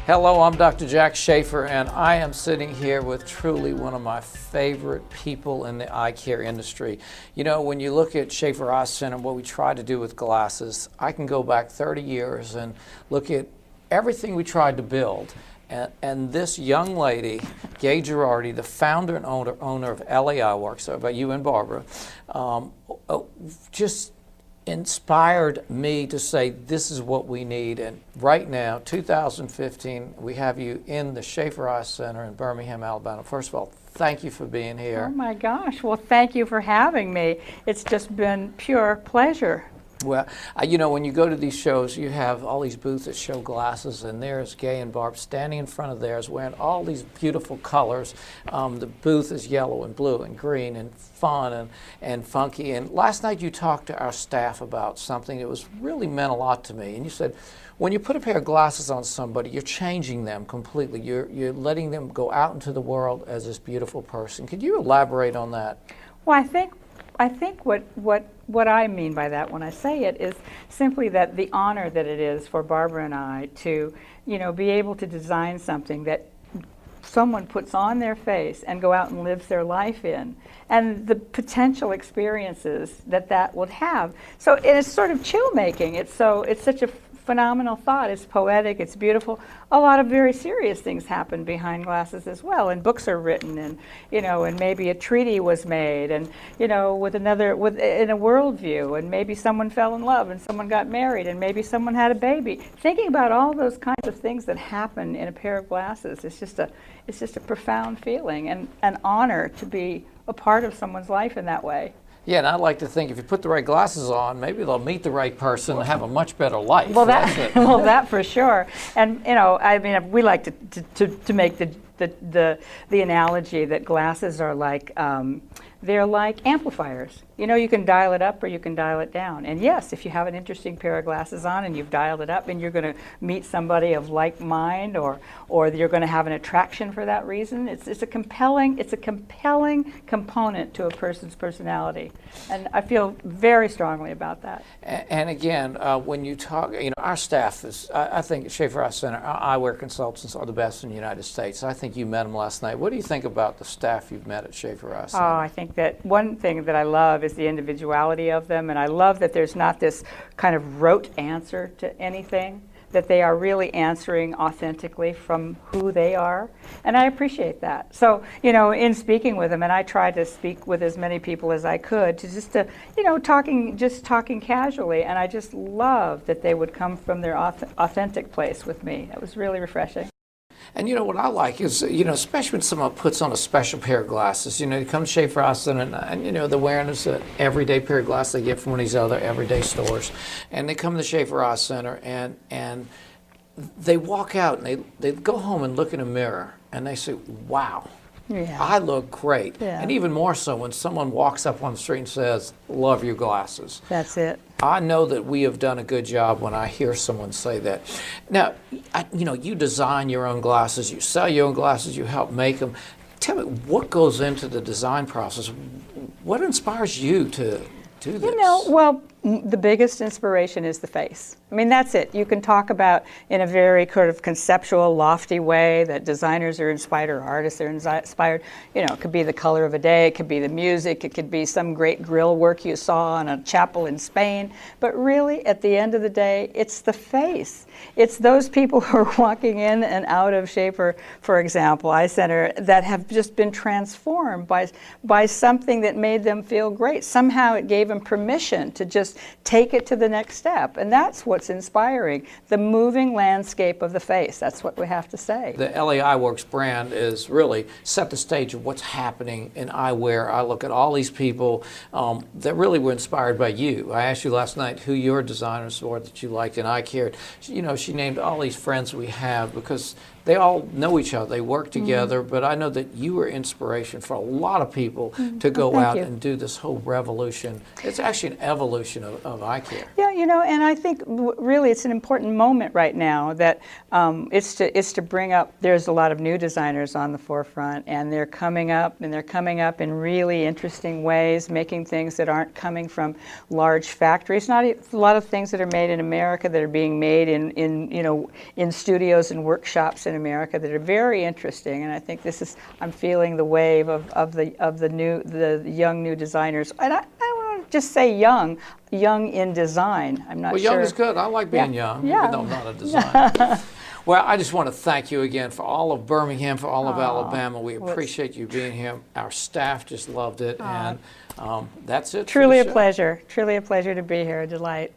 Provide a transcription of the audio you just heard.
Hello, I'm Dr. Jack Schaeffer, and I am sitting here with truly one of my favorite people in the eye care industry. You know, when you look at Schaeffer Eye Center, what we try to do with glasses, I can go back 30 years and look at everything we tried to build. And this young lady, Gay Girardi, the founder and owner of LA Eyeworks, so about you and Barbara, just inspired me to say this is what we need. And right now, 2015, we have you in the Schaeffer Eye Center in Birmingham, Alabama. First of all, thank you for being here. Oh my gosh, well thank you for having me. It's just been pure pleasure. Well, you know, when you go to these shows, you have all these booths that show glasses, and there's Gay and Barb standing in front of theirs wearing all these beautiful colors. The booth is yellow and blue and green and fun and funky. And last night you talked to our staff about something that was really meant a lot to me. And you said, when you put a pair of glasses on somebody, you're changing them completely. You're letting them go out into the world as this beautiful person. Could you elaborate on that? Well, I think what I mean by that when I say it is simply that the honor that it is for Barbara and I to, you know, be able to design something that someone puts on their face and go out and lives their life in, and the potential experiences that would have. So it's sort of chill making. It's such a phenomenal thought. It's poetic, it's beautiful. A lot of very serious things happen behind glasses as well, and books are written, and you know, and maybe a treaty was made, and you know, in a worldview, and maybe someone fell in love and someone got married, and maybe someone had a baby. Thinking about all those kinds of things that happen in a pair of glasses, it's just a profound feeling and an honor to be a part of someone's life in that way. Yeah, and I'd like to think if you put the right glasses on, maybe they'll meet the right person and have a much better life. Well, that for sure. And you know, I mean, we like to make the analogy that glasses are like they're like amplifiers. You know, you can dial it up or you can dial it down. And yes, if you have an interesting pair of glasses on and you've dialed it up and you're going to meet somebody of like mind, or you're going to have an attraction for that reason, it's a compelling component to a person's personality. And I feel very strongly about that. And again, when you talk, you know, our staff is, I think at Schaeffer Eye Center, our eyewear consultants are the best in the United States. I think you met them last night. What do you think about the staff you've met at Schaeffer Eye Center? Oh, I think that one thing that I love is the individuality of them, and I love that there's not this kind of rote answer to anything, that they are really answering authentically from who they are, and I appreciate that. So, you know, in speaking with them, and I tried to speak with as many people as I could, you know, talking casually, and I just love that they would come from their authentic place with me. That was really refreshing. And you know what I like is, you know, especially when someone puts on a special pair of glasses, you know, you come to Schaeffer Eye Center and you know, they're wearing this everyday pair of glasses they get from one of these other everyday stores. And they come to the Schaeffer Eye Center and they walk out and they go home and look in a mirror and they say, wow. Yeah. I look great. Yeah. And even more so when someone walks up on the street and says, love your glasses. That's it. I know that we have done a good job when I hear someone say that. Now, you know, you design your own glasses, you sell your own glasses, you help make them. Tell me, what goes into the design process? What inspires you to do this? You know, well, the biggest inspiration is the face. I mean, that's it. You can talk about in a very kind of conceptual, lofty way that designers are inspired or artists are inspired. You know, it could be the color of a day, it could be the music, it could be some great grill work you saw in a chapel in Spain. But really, at the end of the day, it's the face. It's those people who are walking in and out of Schaeffer, for example, Eye Center, that have just been transformed by something that made them feel great. Somehow it gave them permission to just take it to the next step. And that's what's inspiring, the moving landscape of the face. That's what we have to say. The LA Eyeworks brand is really set the stage of what's happening in eyewear. I look at all these people that really were inspired by you. I asked you last night who your designers were that you liked in eye care. You know, she named all these friends we have because they all know each other. They work together. But I know that you were inspiration for a lot of people to go thank out you. and do this whole revolution. It's actually an evolution of eye care. Yeah, and I think really it's an important moment right now that it's to bring up. There's a lot of new designers on the forefront, and they're coming up in really interesting ways, making things that aren't coming from large factories. Not a lot of things that are made in America that are being made in studios and workshops in America that are very interesting. And I think I'm feeling the wave of the young new designers. And I want to just say young in design. I'm not Well, sure. young is good. I like being young, even though I'm not a designer. Well, I just want to thank you again for all of Birmingham, for all of Alabama. We appreciate you being here. Our staff just loved it, and that's it. Truly a pleasure. Truly a pleasure to be here. A delight.